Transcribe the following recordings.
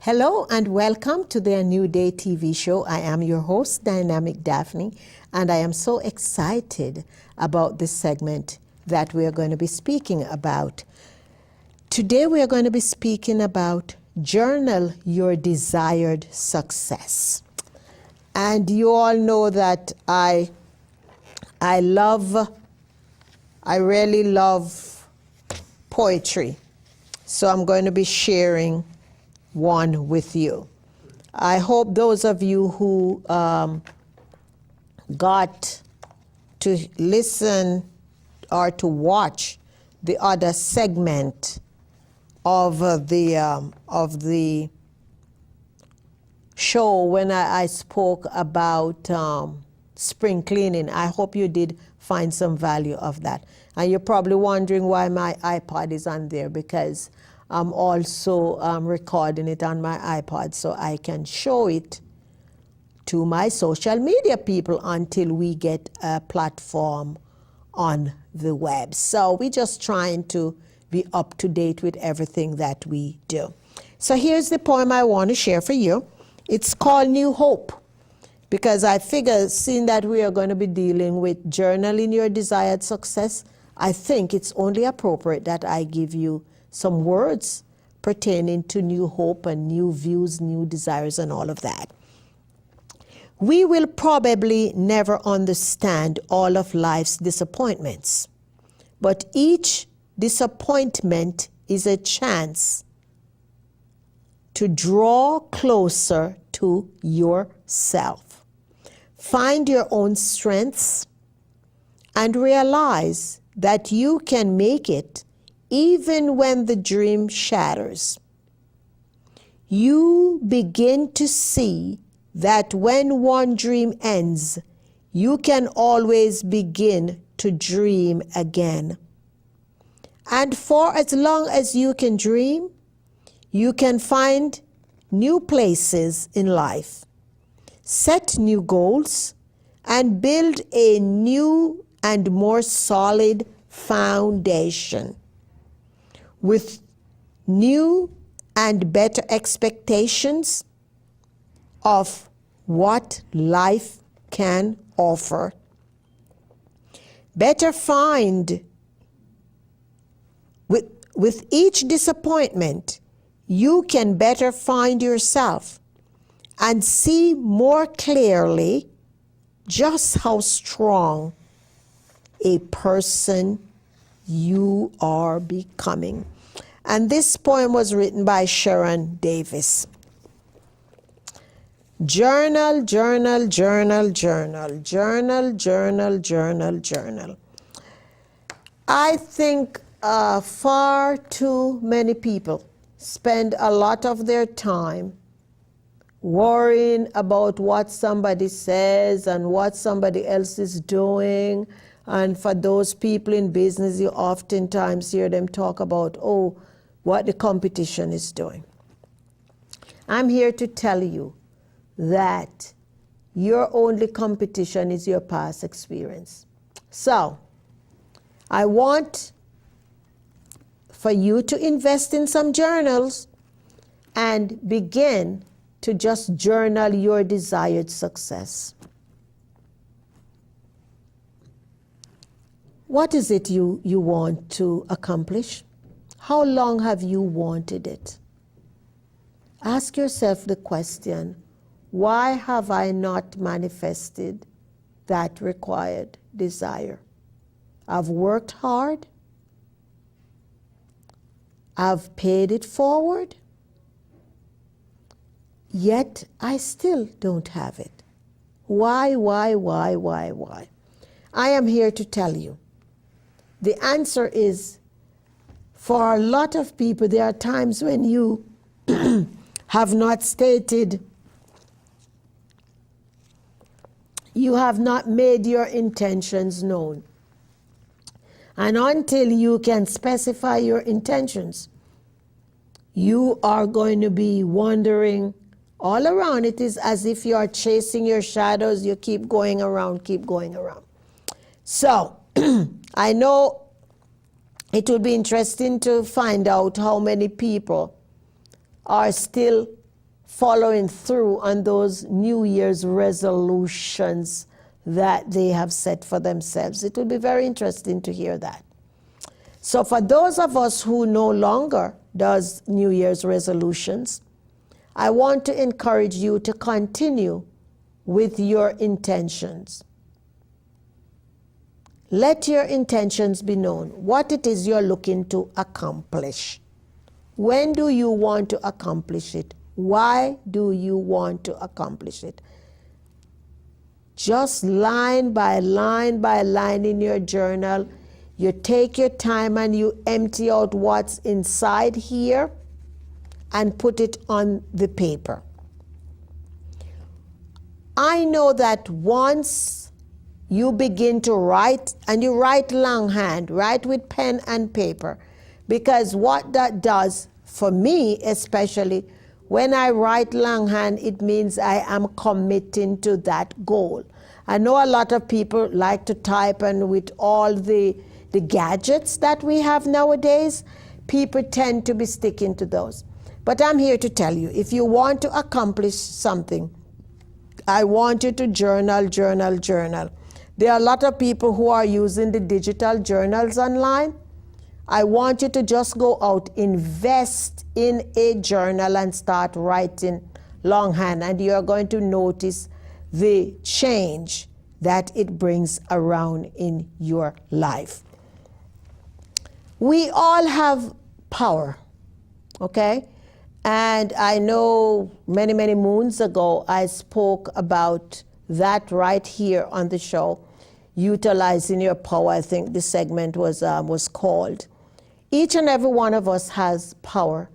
Hello and welcome to the A New Day TV show. I am your host, Dynamic Daphne, and I am so excited about this segment that we are going to be speaking about. Today we are going to be speaking about journal your desired success. And you all know that I really love poetry. So I'm going to be sharing one with you. I hope those of you who got to listen or to watch the other segment of the show when I spoke about spring cleaning, I hope you did find some value of that. And you're probably wondering why my iPod is on there, because I'm also recording it on my iPod so I can show it to my social media people until we get a platform on the web. So we're just trying to be up to date with everything that we do. So here's the poem I want to share for you. It's called New Hope, because I figure, seeing that we are going to be dealing with journaling your desired success, I think it's only appropriate that I give you some words pertaining to new hope and new views, new desires, and all of that. We will probably never understand all of life's disappointments, but each disappointment is a chance to draw closer to yourself. Find your own strengths and realize that you can make it even when the dream shatters. You begin to see that when one dream ends, you can always begin to dream again. And for as long as you can dream, you can find new places in life, set new goals, and build a new and more solid foundation with new and better expectations of what life can offer. Better find, with each disappointment, you can better find yourself and see more clearly just how strong a person you are becoming. And this poem was written by Sharon Davis. Journal, journal, journal, journal, journal, journal, journal, journal. I think far too many people spend a lot of their time worrying about what somebody says and what somebody else is doing. And for those people in business, you oftentimes hear them talk about, what the competition is doing. I'm here to tell you that your only competition is your past experience. So, I want for you to invest in some journals and begin to just journal your desired success. What is it you want to accomplish? How long have you wanted it? Ask yourself the question, why have I not manifested that required desire? I've worked hard. I've paid it forward. Yet I still don't have it. Why? I am here to tell you. The answer is, for a lot of people, there are times when you have not stated, you have not made your intentions known. And until you can specify your intentions, you are going to be wandering all around. It is as if you are chasing your shadows. You keep going around. So, I know it would be interesting to find out how many people are still following through on those New Year's resolutions that they have set for themselves. It will be very interesting to hear that. So for those of us who no longer does New Year's resolutions, I want to encourage you to continue with your intentions. Let your intentions be known, what it is you're looking to accomplish. When do you want to accomplish it? Why do you want to accomplish it? Just line by line in your journal, you take your time and you empty out what's inside here and put it on the paper. I know that once you begin to write, and you write longhand, write with pen and paper, because what that does, for me especially, when I write longhand, it means I am committing to that goal. I know a lot of people like to type, and with all the gadgets that we have nowadays, people tend to be sticking to those. But I'm here to tell you, if you want to accomplish something, I want you to journal. There are a lot of people who are using the digital journals online. I want you to just go out, invest in a journal and start writing longhand, and you're going to notice the change that it brings around in your life. We all have power, okay? And I know many moons ago I spoke about that right here on the show, utilizing your power. I think the segment was called. Each and every one of us has power,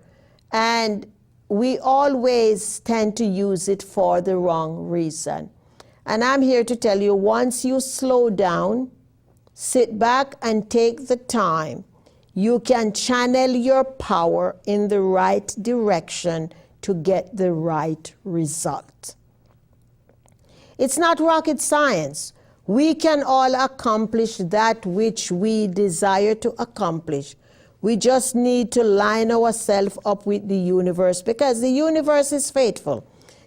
and we always tend to use it for the wrong reason. And I'm here to tell you, once you slow down, sit back and take the time, you can channel your power in the right direction to get the right result. It's not rocket science. We can all accomplish that which we desire to accomplish. We just need to line ourselves up with the universe, because the universe is faithful.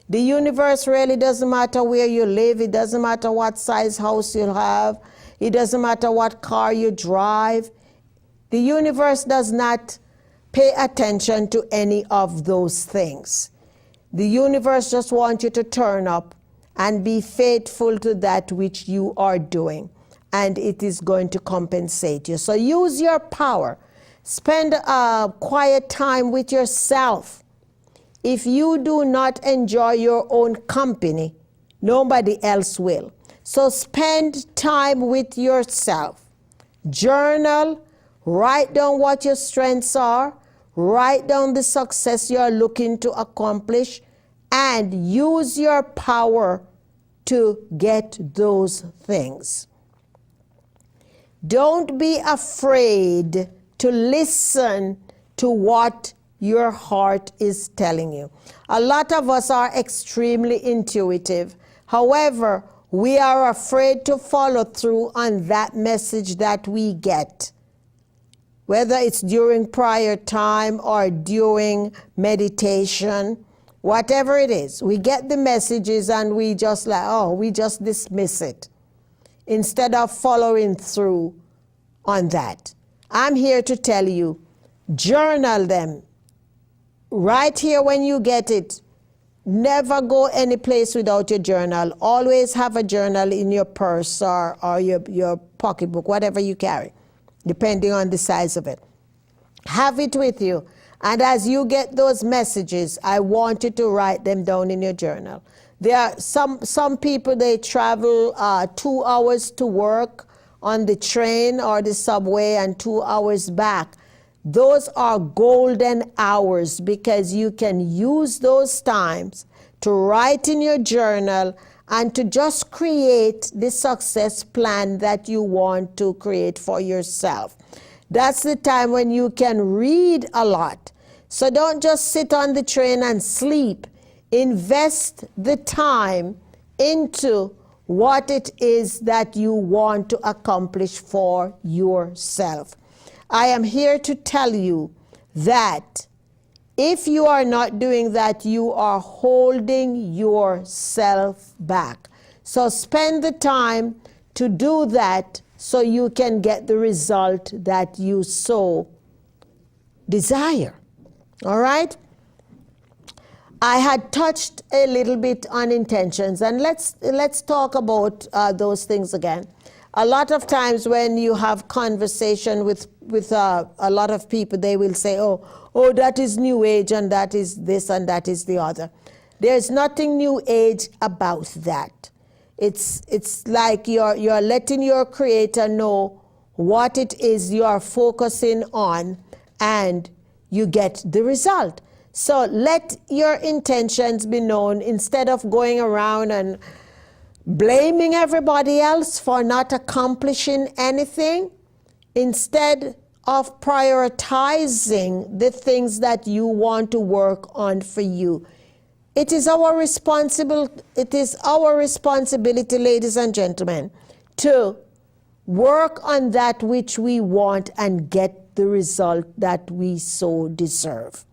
The universe really doesn't matter where you live. It doesn't matter what size house you have. It doesn't matter what car you drive. The universe does not pay attention to any of those things. The universe just wants you to turn up and be faithful to that which you are doing, and it is going to compensate you. So use your power. Spend a quiet time with yourself. If you do not enjoy your own company, nobody else will. So spend time with yourself. Journal. Write down what your strengths are. Write down the success you are looking to accomplish, and use your power to get those things. Don't be afraid to listen to what your heart is telling you. A lot of us are extremely intuitive. However, we are afraid to follow through on that message that we get. Whether it's during prayer time or during meditation, whatever it is, we get the messages and we just dismiss it instead of following through on that. I'm here to tell you, journal them. Right here when you get it. Never go any place without your journal. Always have a journal in your purse or your pocketbook, whatever you carry, depending on the size of it. Have it with you. And as you get those messages, I want you to write them down in your journal. There are some people, they travel 2 hours to work on the train or the subway and 2 hours back. Those are golden hours because you can use those times to write in your journal and to just create the success plan that you want to create for yourself. That's the time when you can read a lot. So don't just sit on the train and sleep. Invest the time into what it is that you want to accomplish for yourself. I am here to tell you that if you are not doing that, you are holding yourself back. So spend the time to do that so you can get the result that you so desire. All right? I had touched a little bit on intentions, and let's talk about those things again. A lot of times when you have conversation with a lot of people, they will say, oh, that is new age, and that is this, and that is the other. There's nothing new age about that. It's like you're letting your creator know what it is you are focusing on, and you get the result. So let your intentions be known instead of going around and blaming everybody else for not accomplishing anything. Instead of prioritizing the things that you want to work on for you. It is our responsibility, ladies and gentlemen, to work on that which we want and get the result that we so deserve.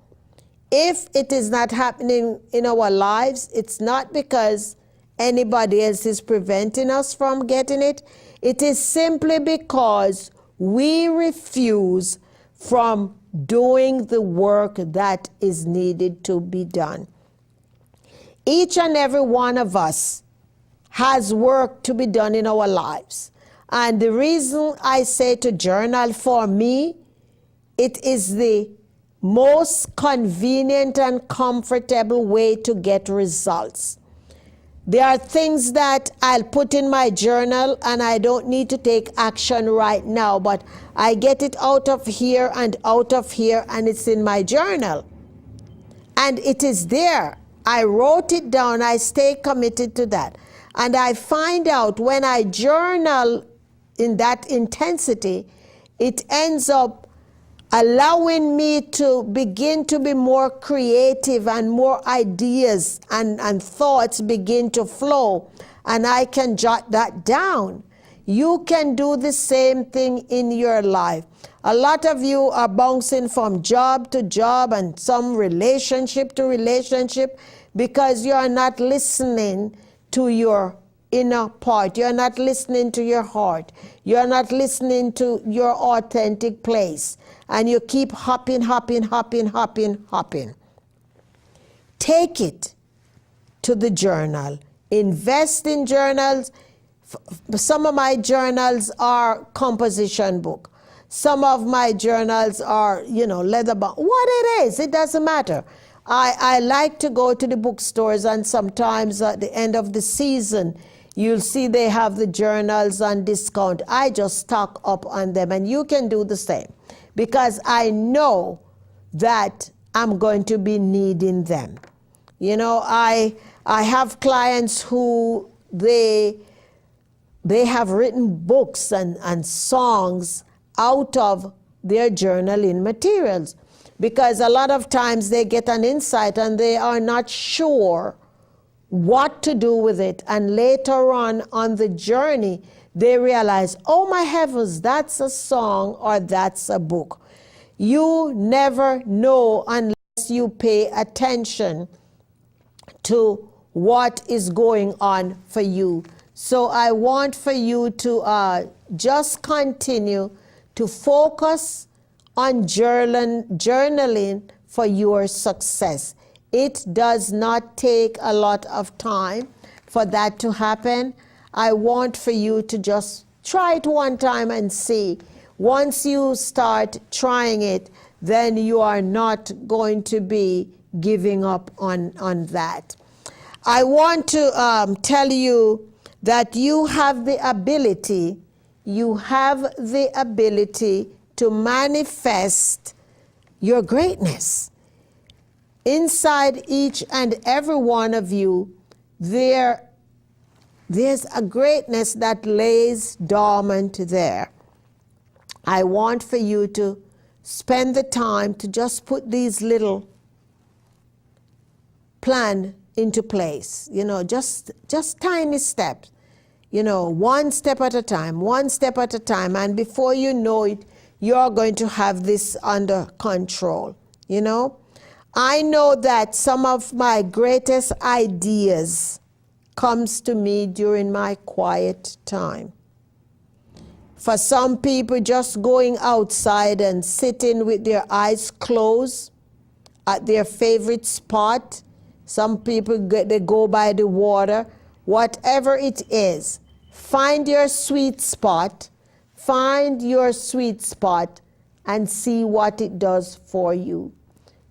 If it is not happening in our lives, it's not because anybody else is preventing us from getting it. It is simply because we refuse from doing the work that is needed to be done. Each and every one of us has work to be done in our lives. And the reason I say to journal, for me, it is the most convenient and comfortable way to get results. There are things that I'll put in my journal and I don't need to take action right now, but I get it out of here and it's in my journal. And it is there. I wrote it down. I stay committed to that. And I find out when I journal in that intensity, it ends up allowing me to begin to be more creative, and more ideas and thoughts begin to flow, and I can jot that down. You can do the same thing in your life. A lot of you are bouncing from job to job and some relationship to relationship because you are not listening to your inner part. You're not listening to your heart. You're not listening to your authentic place. And you keep hopping. Take it to the journal. Invest in journals. Some of my journals are composition book. Some of my journals are, leather bound. What it is, it doesn't matter. I like to go to the bookstores, and sometimes at the end of the season, you'll see they have the journals on discount. I just stock up on them, and you can do the same because I know that I'm going to be needing them. I have clients who they have written books and songs out of their journaling materials, because a lot of times they get an insight and they are not sure what to do with it. And later on the journey, they realize, oh my heavens, that's a song or that's a book. You never know unless you pay attention to what is going on for you. So I want for you to just continue to focus on journaling for your success. It does not take a lot of time for that to happen. I want for you to just try it one time and see. Once you start trying it, then you are not going to be giving up on that. I want to tell you that you have the ability to manifest your greatness. Inside each and every one of you, there's a greatness that lays dormant there. I want for you to spend the time to just put these little plan into place, just tiny steps, one step at a time, and before you know it, you're going to have this under control. I know that some of my greatest ideas comes to me during my quiet time. For some people, just going outside and sitting with their eyes closed at their favorite spot. Some people, they go by the water. Whatever it is, find your sweet spot. Find your sweet spot and see what it does for you.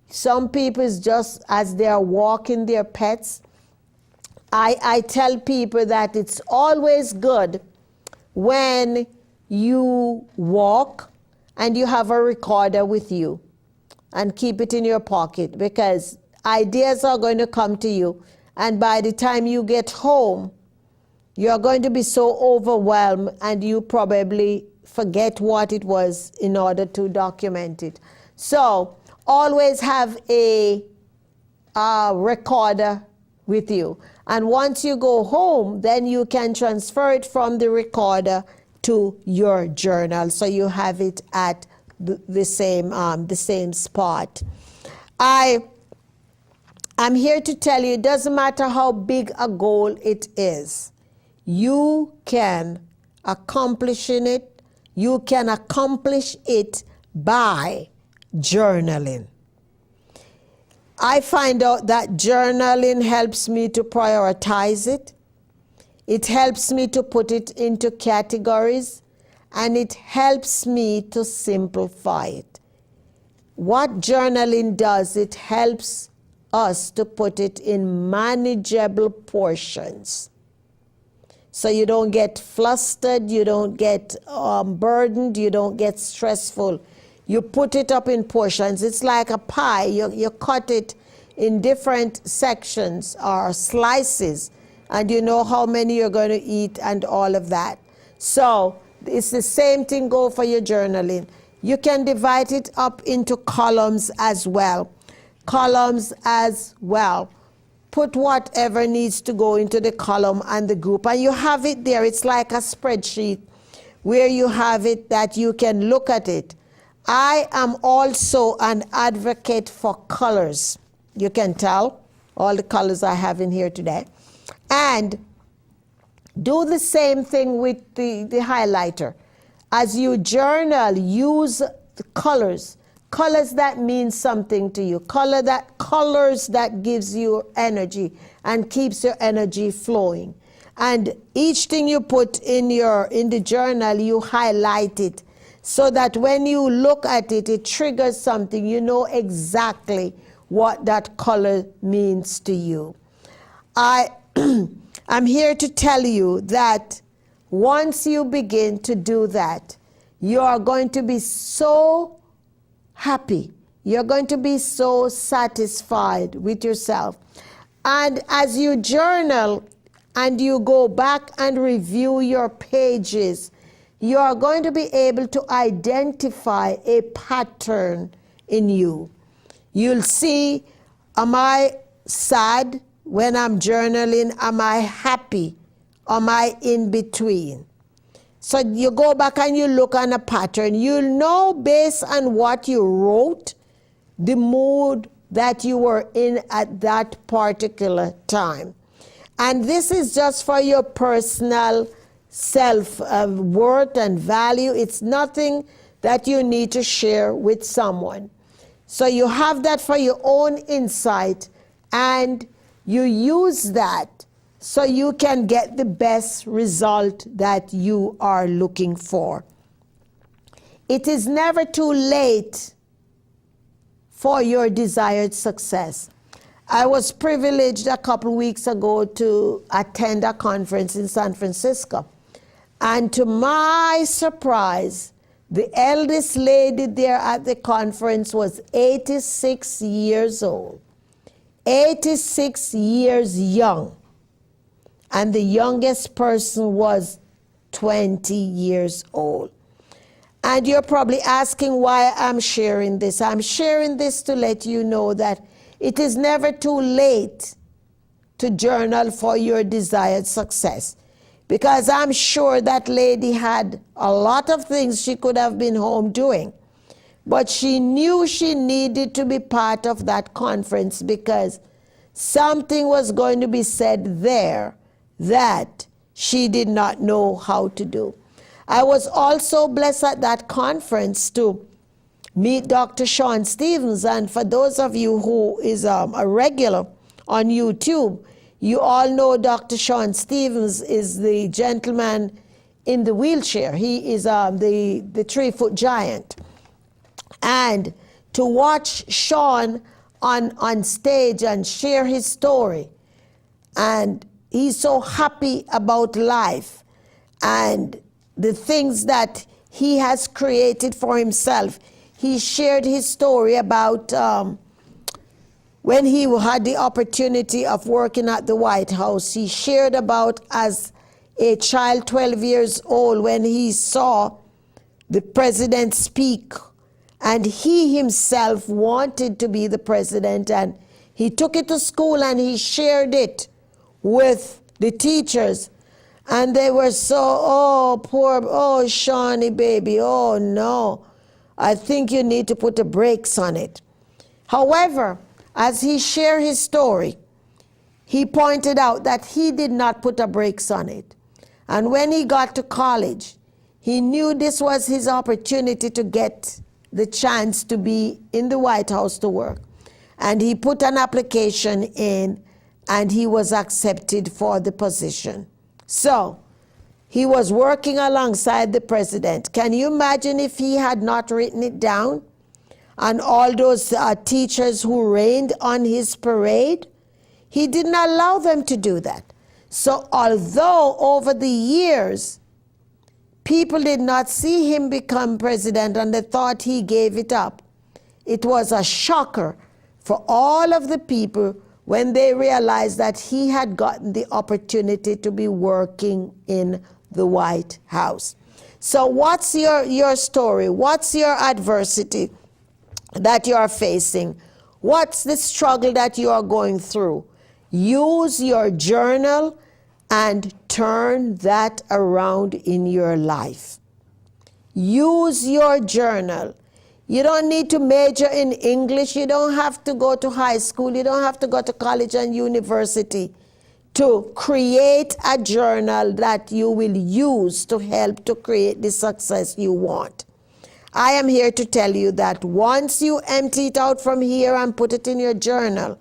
Some people, is just as they are walking their pets. I tell people that it's always good when you walk and you have a recorder with you and keep it in your pocket, because ideas are going to come to you, and by the time you get home, you're going to be so overwhelmed and you probably forget what it was in order to document it. So always have a recorder with you. And once you go home, then you can transfer it from the recorder to your journal, so you have it at the same spot. I'm here to tell you, it doesn't matter how big a goal it is, you can accomplish it. You can accomplish it by journaling. I find out that journaling helps me to prioritize it. It helps me to put it into categories, and it helps me to simplify it. What journaling does, it helps us to put it in manageable portions. So you don't get flustered, you don't get burdened, you don't get stressful. You put it up in portions. It's like a pie. You cut it in different sections or slices, and you know how many you're going to eat and all of that. So it's the same thing go for your journaling. You can divide it up into columns as well. Put whatever needs to go into the column and the group, and you have it there. It's like a spreadsheet where you have it that you can look at it. I am also an advocate for colors. You can tell all the colors I have in here today. And do the same thing with the highlighter. As you journal, use the colors. Colors that mean something to you. Colors that gives you energy and keeps your energy flowing. And each thing you put in the journal, you highlight it, so that when you look at it, it triggers something. You know exactly what that color means to you. I'm here to tell you that once you begin to do that, you are going to be so happy. You're going to be so satisfied with yourself. And as you journal and you go back and review your pages, you are going to be able to identify a pattern in you. You'll see, am I sad when I'm journaling? Am I happy? Am I in between? So you go back and you look on a pattern. You'll know based on what you wrote, the mood that you were in at that particular time. And this is just for your personal self-worth and value. It's nothing that you need to share with someone. So you have that for your own insight, and you use that so you can get the best result that you are looking for. It is never too late for your desired success. I was privileged a couple weeks ago to attend a conference in San Francisco. And to my surprise, the eldest lady there at the conference was 86 years old. 86 years young. And the youngest person was 20 years old. And you're probably asking why I'm sharing this. I'm sharing this to let you know that it is never too late to journal for your desired success. Because I'm sure that lady had a lot of things she could have been home doing. But she knew she needed to be part of that conference because something was going to be said there that she did not know how to do. I was also blessed at that conference to meet Dr. Sean Stevens. And for those of you who is a regular on YouTube, you all know Dr. Sean Stevens is the gentleman in the wheelchair. He is the 3-foot giant. And to watch Sean on stage and share his story, and he's so happy about life and the things that he has created for himself. He shared his story about when he had the opportunity of working at the White House. He shared about as a child, 12 years old, when he saw the president speak, and he himself wanted to be the president, and he took it to school and he shared it with the teachers. And they were so, oh, poor, oh, Shawnee baby, oh no, I think you need to put the brakes on it. However, as he shared his story, he pointed out that he did not put the brakes on it. And when he got to college, he knew this was his opportunity to get the chance to be in the White House to work. And he put an application in, and he was accepted for the position. So he was working alongside the president. Can you imagine if he had not written it down? And all those teachers who rained on his parade, he didn't allow them to do that. So although over the years, people did not see him become president and they thought he gave it up, it was a shocker for all of the people when they realized that he had gotten the opportunity to be working in the White House. So what's your story? What's your adversity that you are facing? What's the struggle that you are going through? Use your journal and turn that around in your life. Use your journal. You don't need to major in English. You don't have to go to high school. You don't have to go to college and university to create a journal that you will use to help to create the success you want. I am here to tell you that once you empty it out from here and put it in your journal,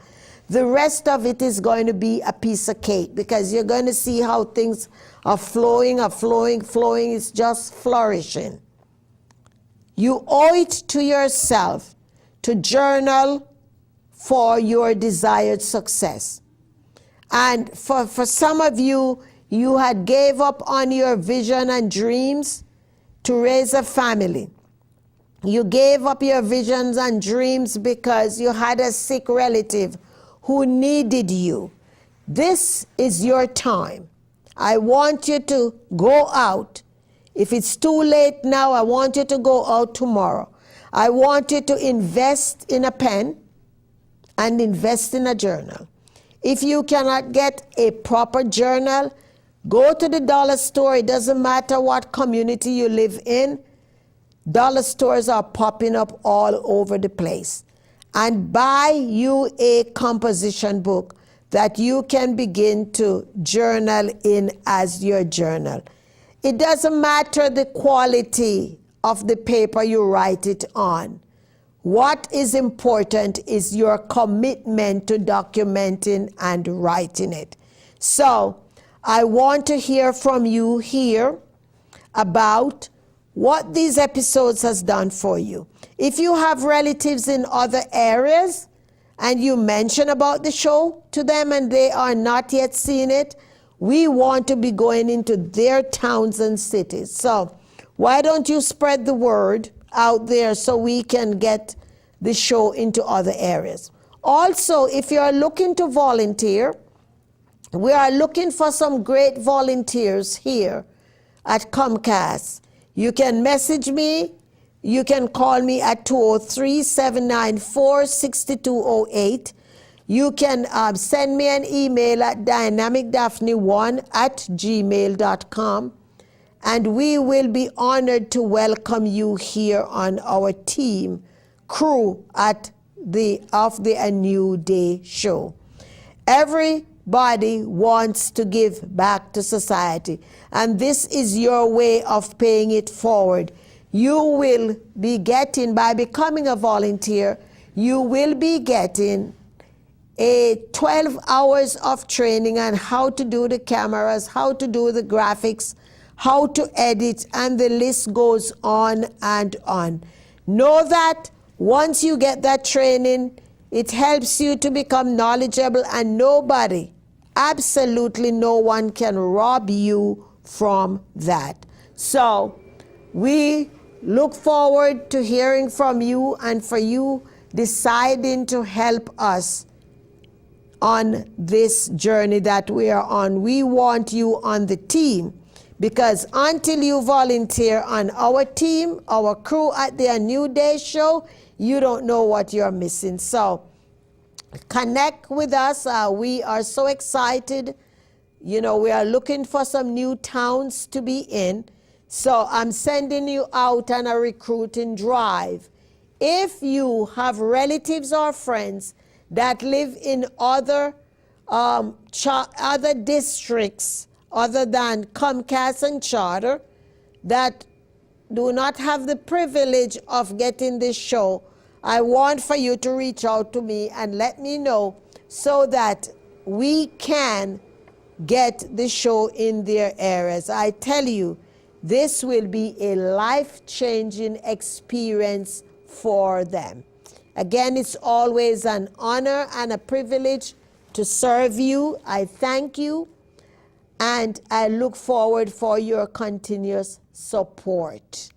the rest of it is going to be a piece of cake, because you're going to see how things are flowing. It's just flourishing. You owe it to yourself to journal for your desired success. And for some of you, you had gave up on your vision and dreams to raise a family. You gave up your visions and dreams because you had a sick relative who needed you. This is your time. I want you to go out. If it's too late now, I want you to go out tomorrow. I want you to invest in a pen and invest in a journal. If you cannot get a proper journal, go to the dollar store. It doesn't matter what community you live in. Dollar stores are popping up all over the place. And buy you a composition book that you can begin to journal in as your journal. It doesn't matter the quality of the paper you write it on. What is important is your commitment to documenting and writing it. So I want to hear from you here about what these episodes has done for you. If you have relatives in other areas and you mention about the show to them and they are not yet seeing it, we want to be going into their towns and cities. So why don't you spread the word out there so we can get the show into other areas. Also, if you are looking to volunteer, we are looking for some great volunteers here at Comcast. You can message me. You can call me at 203-794-6208. You can send me an email at dynamicdaphne1@gmail.com. And we will be honored to welcome you here on our team crew of the A New Day show. Everybody wants to give back to society, and this is your way of paying it forward. You will be getting, by becoming a volunteer, you will be getting 12 hours of training on how to do the cameras, how to do the graphics, how to edit, and the list goes on and on. Know that once you get that training, it helps you to become knowledgeable, and nobody, absolutely no one, can rob you from that. So we look forward to hearing from you and for you deciding to help us on this journey that we are on. We want you on the team, because until you volunteer on our team, our crew at the A New Day show, you don't know what you're missing. So connect with us. We are so excited. You know, we are looking for some new towns to be in. So I'm sending you out on a recruiting drive. If you have relatives or friends that live in other districts other than Comcast and Charter that do not have the privilege of getting this show, I want for you to reach out to me and let me know so that we can get the show in their areas. I tell you, this will be a life-changing experience for them. Again, it's always an honor and a privilege to serve you. I thank you, and I look forward for your continuous support.